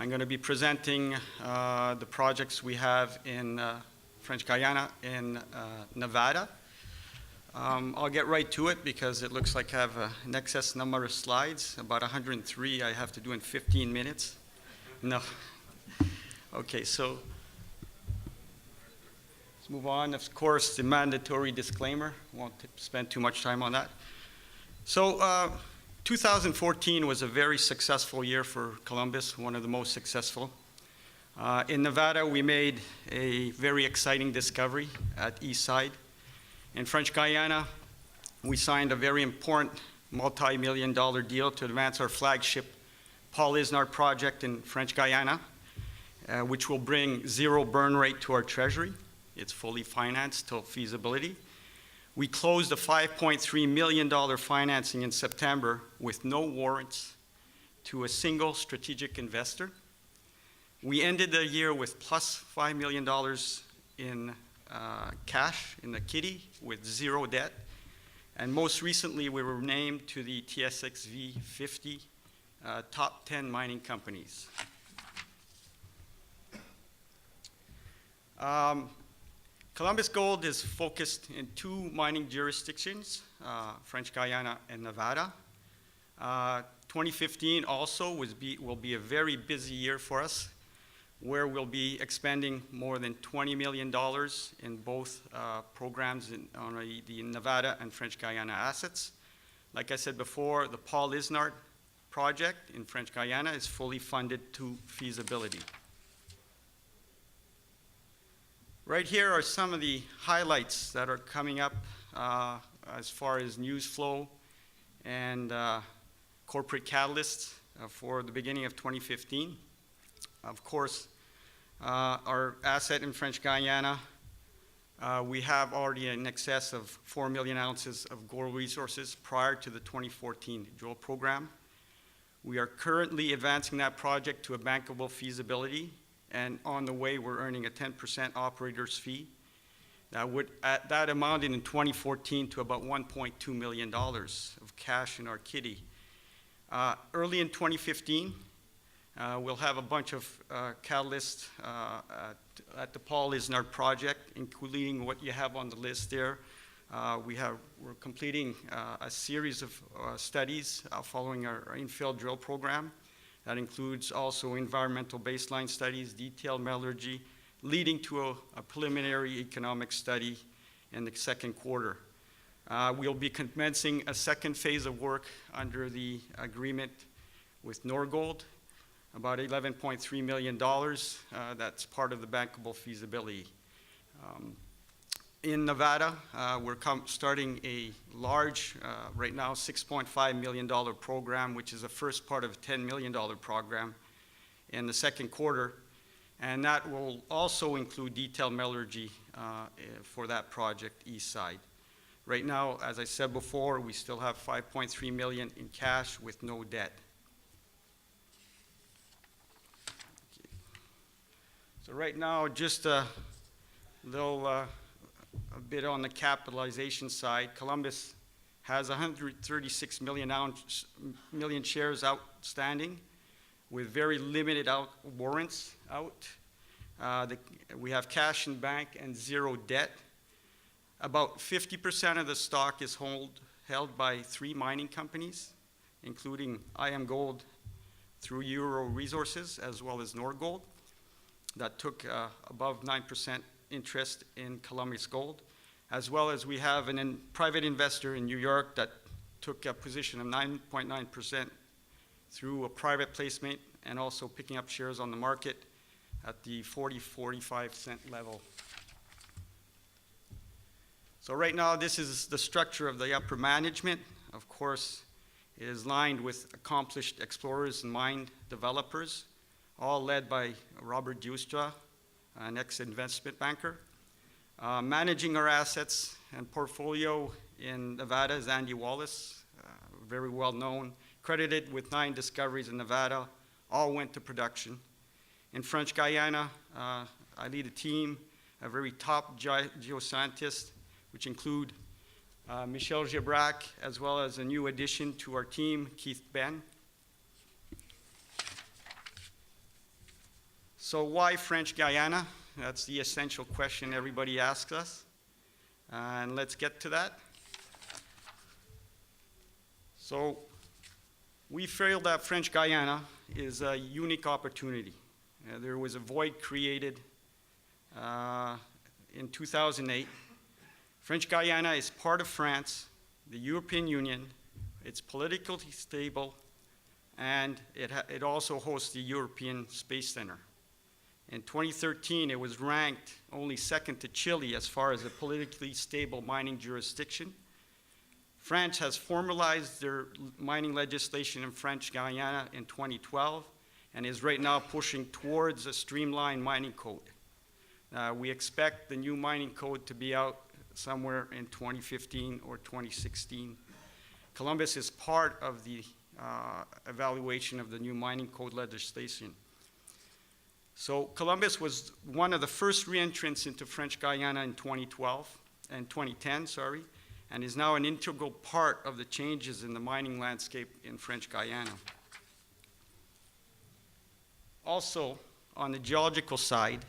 I'm going to be presenting the projects we have in French Guiana and Nevada. I'll get right to it because it looks like I have an excess number of slides, about 103 I have to do in 15 minutes. No. Okay, so let's move on. Of course, the mandatory disclaimer. Won't spend too much time on that. So 2014 was a very successful year for Columbus, one of the most successful. In Nevada, we made a very exciting discovery at Eastside. In French Guiana, we signed a very important multi-million-dollar deal to advance our flagship Paul Isnard project in French Guiana, which will bring zero burn rate to our treasury. It's fully financed till feasibility. We closed a $5.3 million financing in September with no warrants to a single strategic investor. We ended the year with plus $5 million in cash in the kitty with zero debt. And most recently, we were named to the TSXV 50 top 10 mining companies. Columbus Gold is focused in two mining jurisdictions, French Guiana and Nevada. 2015 also will be a very busy year for us, where we'll be expending more than $20 million in both programs on the Nevada and French Guiana assets. Like I said before, the Paul Isnard project in French Guiana is fully funded to feasibility. Right here are some of the highlights that are coming up as far as news flow and corporate catalysts for the beginning of 2015. Of course, our asset in French Guiana, we have already in excess of 4 million ounces of gold resources prior to the 2014 drill program. We are currently advancing that project to a bankable feasibility, and on the way we're earning a 10% operator's fee. That amounted in 2014 to about $1.2 million of cash in our kitty. Early in 2015, we'll have a bunch of catalysts at the Paul Isnard project, including what you have on the list there. We're completing a series of studies following our infill drill program. That includes also environmental baseline studies, detailed metallurgy, leading to a preliminary economic study in the second quarter. We'll be commencing a second phase of work under the agreement with Norgold, about $11.3 million. That's part of the bankable feasibility. In Nevada, we're starting a large, right now, $6.5 million program, which is the first part of a $10 million program in the second quarter. And that will also include detailed metallurgy for that project, Eastside. Right now, as I said before, we still have $5.3 million in cash with no debt. So right now, just a little a bit on the capitalization side. Columbus has 136 million shares outstanding with very limited warrants out. We have cash in bank and zero debt. About 50% of the stock is held by 3 mining companies, including IAMGOLD through Euro Resources, as well as Norgold, that took above 9% interest in Columbus Gold, as well as we have a private investor in New York that took a position of 9.9% through a private placement and also picking up shares on the market at the 40-45 cent level. So right now, this is the structure of the upper management. Of course, it is lined with accomplished explorers and mine developers, all led by Robert Diustra, an ex-investment banker. Managing our assets and portfolio in Nevada is Andy Wallace, very well known, credited with 9 discoveries in Nevada, all went to production. In French Guiana, I lead a team, a very top geoscientist, which include Michel Gibrac, as well as a new addition to our team, Keith Ben. So why French Guiana? That's the essential question everybody asks us. And let's get to that. So we feel that French Guiana is a unique opportunity. There was a void created in 2008. French Guiana is part of France, the European Union. It's politically stable, and it also hosts the European Space Center. In 2013, it was ranked only second to Chile as far as a politically stable mining jurisdiction. France has formalized their mining legislation in French Guiana in 2012 and is right now pushing towards a streamlined mining code. We expect the new mining code to be out somewhere in 2015 or 2016. Columbus is part of the evaluation of the new mining code legislation. So Columbus was one of the first re-entrants into French Guiana in 2010, and is now an integral part of the changes in the mining landscape in French Guiana. Also, on the geological side,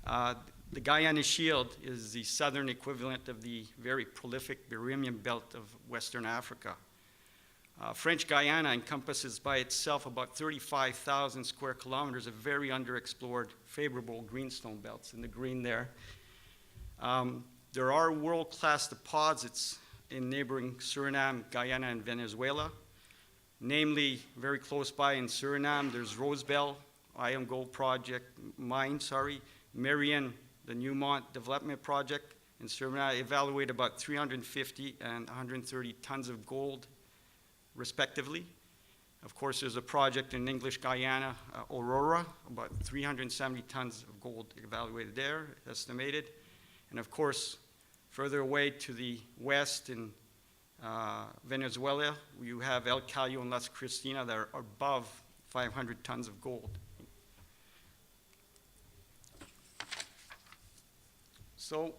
the Guyana Shield is the southern equivalent of the very prolific Birimian belt of Western Africa. French Guiana encompasses by itself about 35,000 square kilometers of very underexplored, favorable greenstone belts in the green there. There are world-class deposits in neighboring Suriname, Guyana, and Venezuela. Namely, very close by in Suriname, there's Rosebel, Iron Gold Project, Marion, the Newmont Development Project in Suriname evaluate about 350 and 130 tons of gold, respectively. Of course, there's a project in English Guyana, Aurora, about 370 tons of gold evaluated there, estimated. And of course, further away to the west in Venezuela, you have El Cayo and Las Cristina that are above 500 tons of gold. So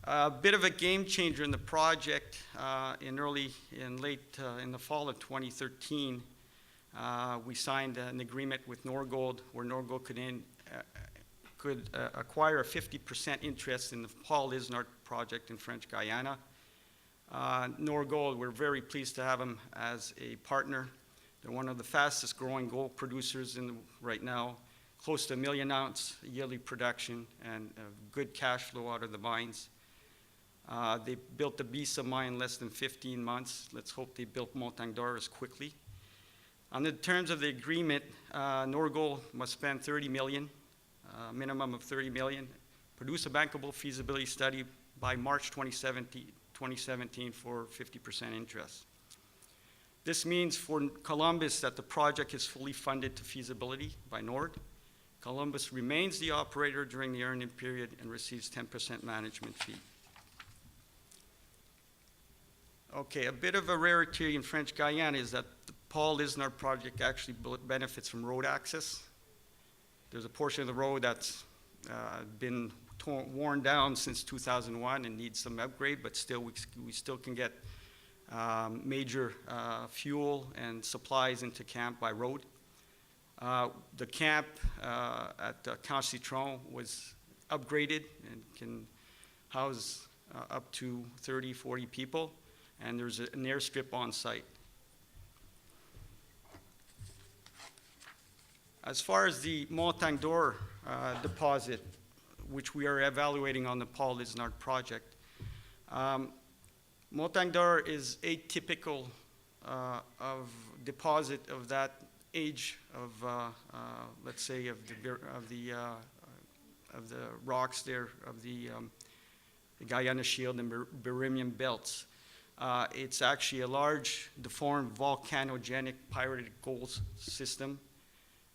a bit of a game changer in the project in the fall of 2013, we signed an agreement with Norgold where Norgold could acquire a 50% interest in the Paul Isnard project in French Guiana. Norgold, we're very pleased to have them as a partner. They're one of the fastest growing gold producers right now, close to 1 million ounce yearly production and good cash flow out of the mines. They built the Bisa mine in less than 15 months. Let's hope they built Montagne d'Or as quickly. On the terms of the agreement, Norgold must spend $30 million, minimum of $30 million, produce a bankable feasibility study by March 2017 for 50% interest. This means for Columbus that the project is fully funded to feasibility by Nord. Columbus remains the operator during the earn-in period and receives 10% management fee. Okay, a bit of a rarity in French Guiana is that the Paul Isnard project actually benefits from road access. There's a portion of the road that's been worn down since 2001 and needs some upgrade, but still we still can get major fuel and supplies into camp by road. The camp at Camp Citron was upgraded and can house up to 30, 40 people, and there's an airstrip on site. As far as the Montagne d'Or deposit, which we are evaluating on the Paul Isnard project, Montagne d'Or is atypical of deposit of that age of, let's say, of the rocks there, of the Guyana Shield and Birimian belts. It's actually a large, deformed, volcanogenic pyritic gold system,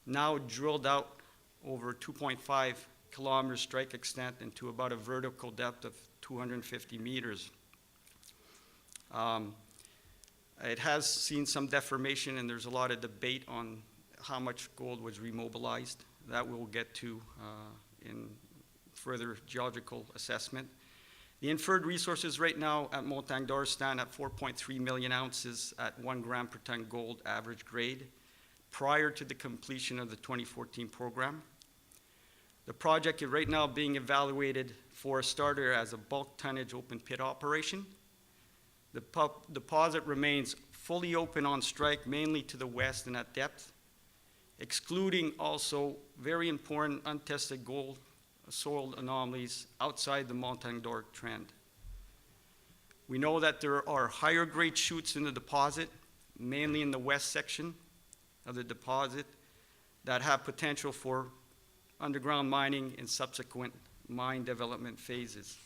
now drilled out over 2.5 kilometers strike extent and to about a vertical depth of 250 meters. It has seen some deformation, and there's a lot of debate on how much gold was remobilized. That we'll get to in further geological assessment. The inferred resources right now at Montagne d'Or stand at 4.3 million ounces at 1 gram per ton gold average grade prior to the completion of the 2014 program. The project is right now being evaluated for a starter as a bulk tonnage open pit operation. The deposit remains fully open on strike, mainly to the west and at depth, excluding also very important untested gold soil anomalies outside the Montagnard trend. We know that there are higher grade chutes in the deposit, mainly in the west section of the deposit, that have potential for underground mining in subsequent mine development phases.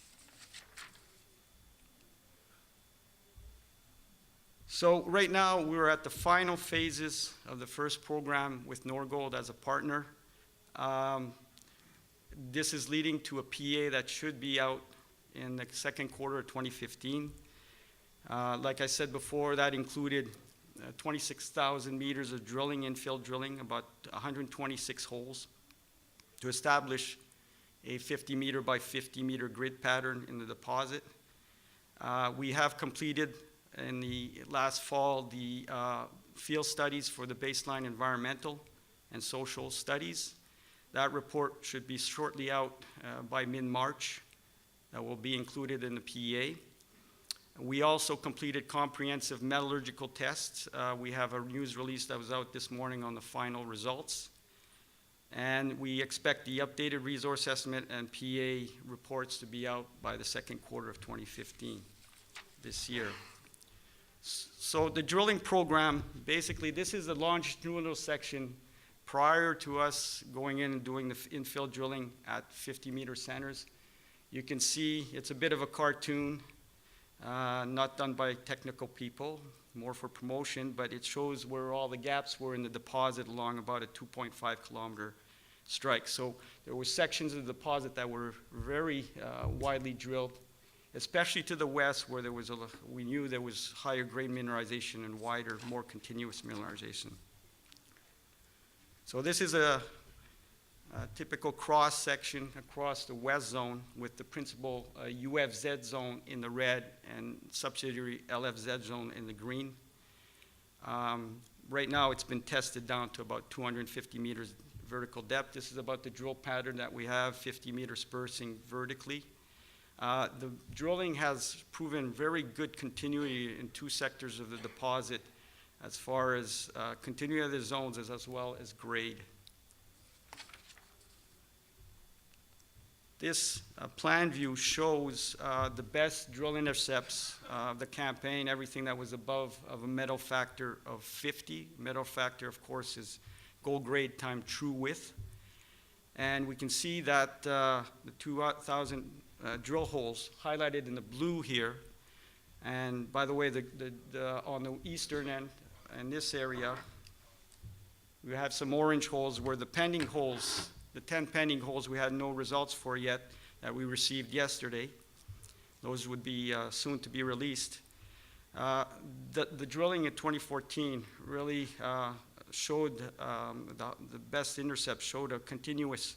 So right now we're at the final phases of the first program with Norgold as a partner. This is leading to a PA that should be out in the second quarter of 2015. Like I said before, that included 26,000 meters of drilling, infill drilling, about 126 holes to establish a 50 meter by 50 meter grid pattern in the deposit. We have completed in the last fall the field studies for the baseline environmental and social studies. That report should be shortly out by mid-March. That will be included in the PEA. We also completed comprehensive metallurgical tests. We have a news release that was out this morning on the final results. And we expect the updated resource estimate and PEA reports to be out by the second quarter of 2015 this year. So the drilling program, basically this is the longitudinal section prior to us going in and doing the infill drilling at 50 meter centers. You can see it's a bit of a cartoon, not done by technical people, more for promotion, but it shows where all the gaps were in the deposit along about a 2.5 kilometer strike. So there were sections of the deposit that were very widely drilled, especially to the west where we knew there was higher grade mineralization and wider, more continuous mineralization. So this is a typical cross section across the west zone with the principal UFZ zone in the red and subsidiary LFZ zone in the green. Right now it's been tested down to about 250 meters vertical depth. This is about the drill pattern that we have, 50 meter spacing vertically. The drilling has proven very good continuity in two sectors of the deposit as far as continuity of the zones as well as grade. This plan view shows the best drill intercepts of the campaign, everything that was above of a metal factor of 50. Metal factor, of course, is gold grade times true width. And we can see that the 2,000 drill holes highlighted in the blue here. And by the way, on the eastern end, in this area, we have some orange holes where the pending holes, the 10 pending holes we had no results for yet that we received yesterday. Those would be soon to be released. The drilling in 2014 really showed the best intercepts, showed a continuous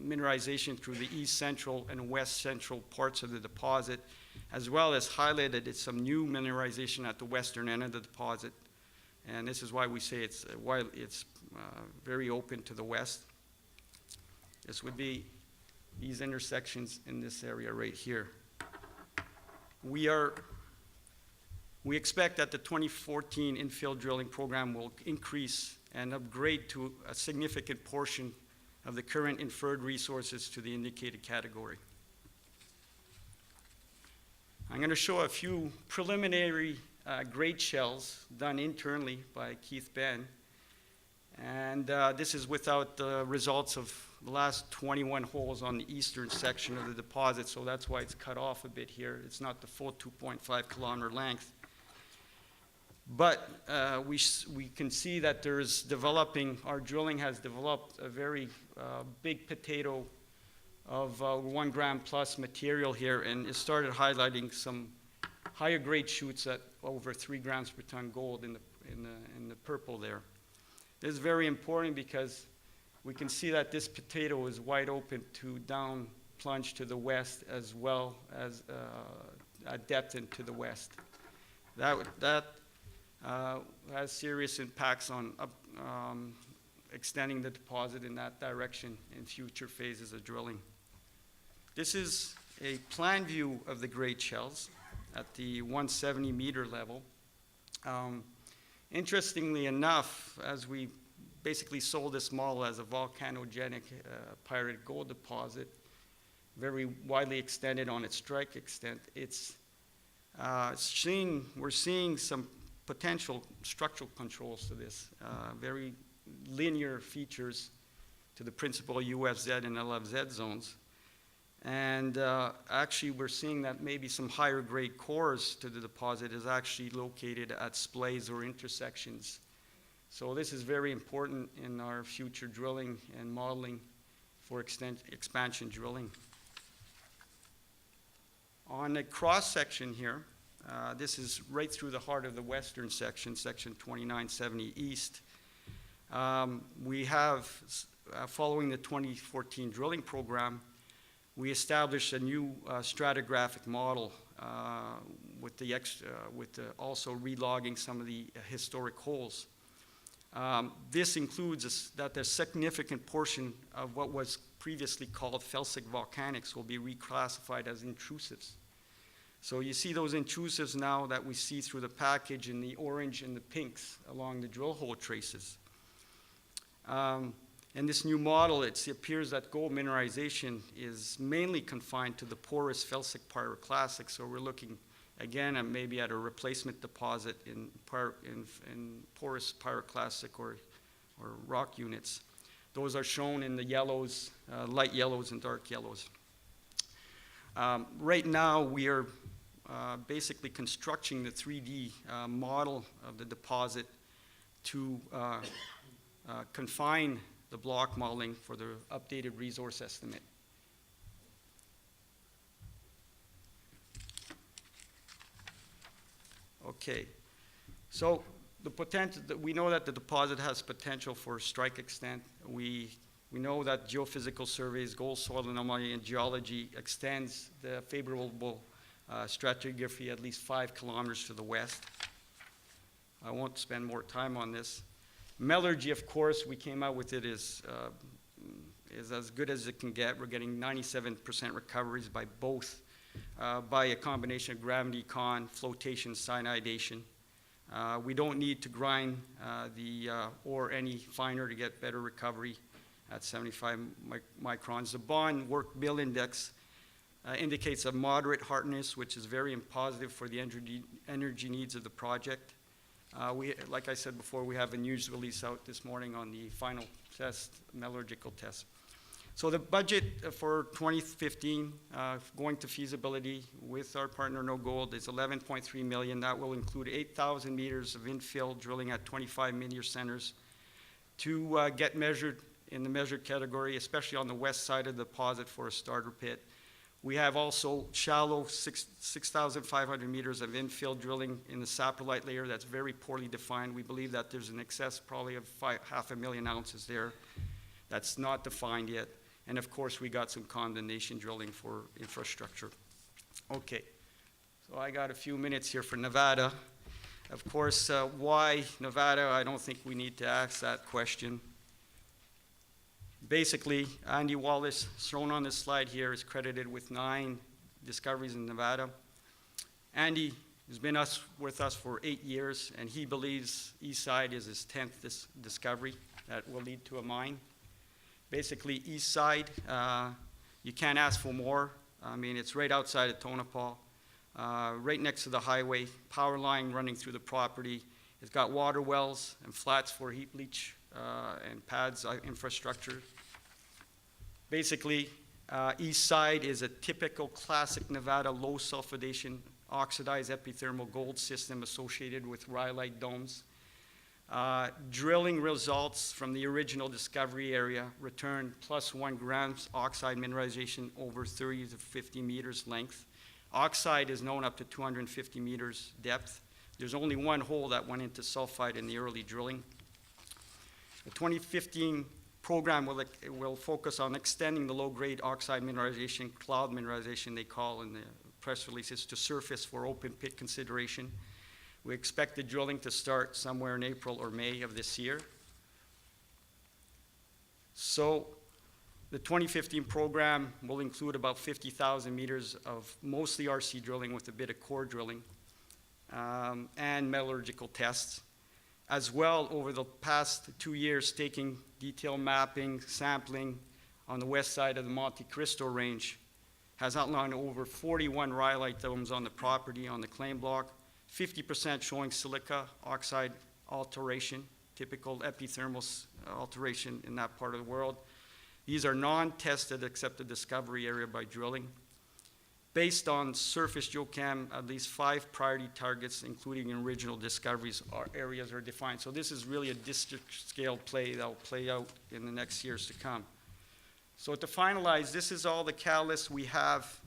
mineralization through the east central and west central parts of the deposit, as well as highlighted some new mineralization at the western end of the deposit. And this is why we say it's very open to the west. This would be these intersections in this area right here. We expect that the 2014 infill drilling program will increase and upgrade to a significant portion of the current inferred resources to the indicated category. I'm going to show a few preliminary grade shells done internally by Keith Ben. And this is without the results of the last 21 holes on the eastern section of the deposit, so that's why it's cut off a bit here. It's not the full 2.5 kilometer length. But we can see that there's developing, our drilling has developed a very big potato of 1 gram plus material here, and it started highlighting some higher grade shoots at over 3 grams per ton gold in the purple there. This is very important because we can see that this potato is wide open to down plunge to the west as well as at depth and to the west. That has serious impacts on extending the deposit in that direction in future phases of drilling. This is a plan view of the grade shells at the 170-meter level. Interestingly enough, as we basically sold this model as a volcanogenic pyrite gold deposit, very widely extended on its strike extent, we're seeing some potential structural controls to this, very linear features to the principal UFZ and LFZ zones. And actually, we're seeing that maybe some higher grade cores to the deposit is actually located at splays or intersections. So this is very important in our future drilling and modeling for expansion drilling. On the cross section here, this is right through the heart of the western section, section 2970 East. We have, following the 2014 drilling program, we established a new stratigraphic model with also relogging some of the historic holes. This includes that a significant portion of what was previously called felsic volcanics will be reclassified as intrusives. So you see those intrusives now that we see through the package in the orange and the pinks along the drill hole traces. In this new model, it appears that gold mineralization is mainly confined to the porous felsic pyroclastic. So we're looking again at maybe at a replacement deposit in porous pyroclastic or rock units. Those are shown in the yellows, light yellows and dark yellows. Right now, we are basically constructing the 3D model of the deposit to confine the block modeling for the updated resource estimate. Okay, so the potential, we know that the deposit has potential for strike extent. We know that geophysical surveys, gold soil anomaly, and geology extends the favorable stratigraphy at least 5 kilometers to the west. I won't spend more time on this. Metallurgy, of course, we came out with it is as good as it can get. We're getting 97% recoveries by both, by a combination of gravity con, flotation, cyanidation. We don't need to grind the ore any finer to get better recovery at 75 microns. The Bond Work Bill Index indicates a moderate hardness, which is very positive for the energy needs of the project. Like I said before, we have a news release out this morning on the final test, metallurgical test. So the budget for 2015, going to feasibility with our partner No Gold, is $11.3 million. That will include 8,000 meters of infill drilling at 25 meter centers to get measured in the measured category, especially on the west side of the deposit for a starter pit. We have also shallow 6,500 meters of infill drilling in the saprolite layer that's very poorly defined. We believe that there's an excess probably of 500,000 ounces there that's not defined yet. And of course, we got some condemnation drilling for infrastructure. Okay, so I got a few minutes here for Nevada. Of course, why Nevada? I don't think we need to ask that question. Basically, Andy Wallace, shown on this slide here, is credited with 9 discoveries in Nevada. Andy has been with us for 8 years, and he believes Eastside is his 10th discovery that will lead to a mine. Basically, Eastside, you can't ask for more. I mean, it's right outside of Tonopah, right next to the highway, power line running through the property. It's got water wells and flats for heap leach and pads infrastructure. Basically, Eastside is a typical classic Nevada low sulfidation oxidized epithermal gold system associated with rhyolite domes. Drilling results from the original discovery area returned +1 grams oxide mineralization over 30 to 50 meters length. Oxide is known up to 250 meters depth. There's only one hole that went into sulfide in the early drilling. The 2015 program will focus on extending the low-grade oxide mineralization, cloud mineralization they call in the press releases, to surface for open pit consideration. We expect the drilling to start somewhere in April or May of this year. So the 2015 program will include about 50,000 meters of mostly RC drilling with a bit of core drilling and metallurgical tests. As well, over the past 2 years, taking detailed mapping, sampling on the west side of the Monte Cristo range has outlined over 41 rhyolite domes on the property on the claim block, 50% showing silica oxide alteration, typical epithermal alteration in that part of the world. These are non-tested except the discovery area by drilling. Based on surface geochem, at least 5 priority targets, including original discoveries, areas are defined. So this is really a district scale play that will play out in the next years to come. So to finalize, this is all the catalysts we have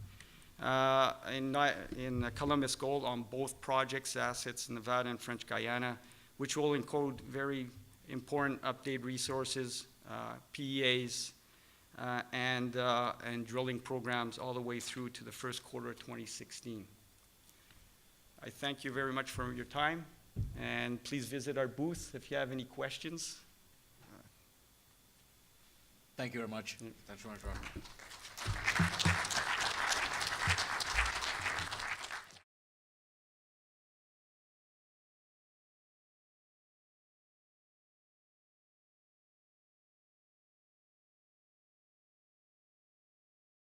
in Columbus Gold on both projects, assets in Nevada and French Guiana, which will include very important update resources, PEAs, and drilling programs all the way through to the first quarter of 2016. I thank you very much for your time, and please visit our booth if you have any questions. Thank you very much. Thanks very much, Ron.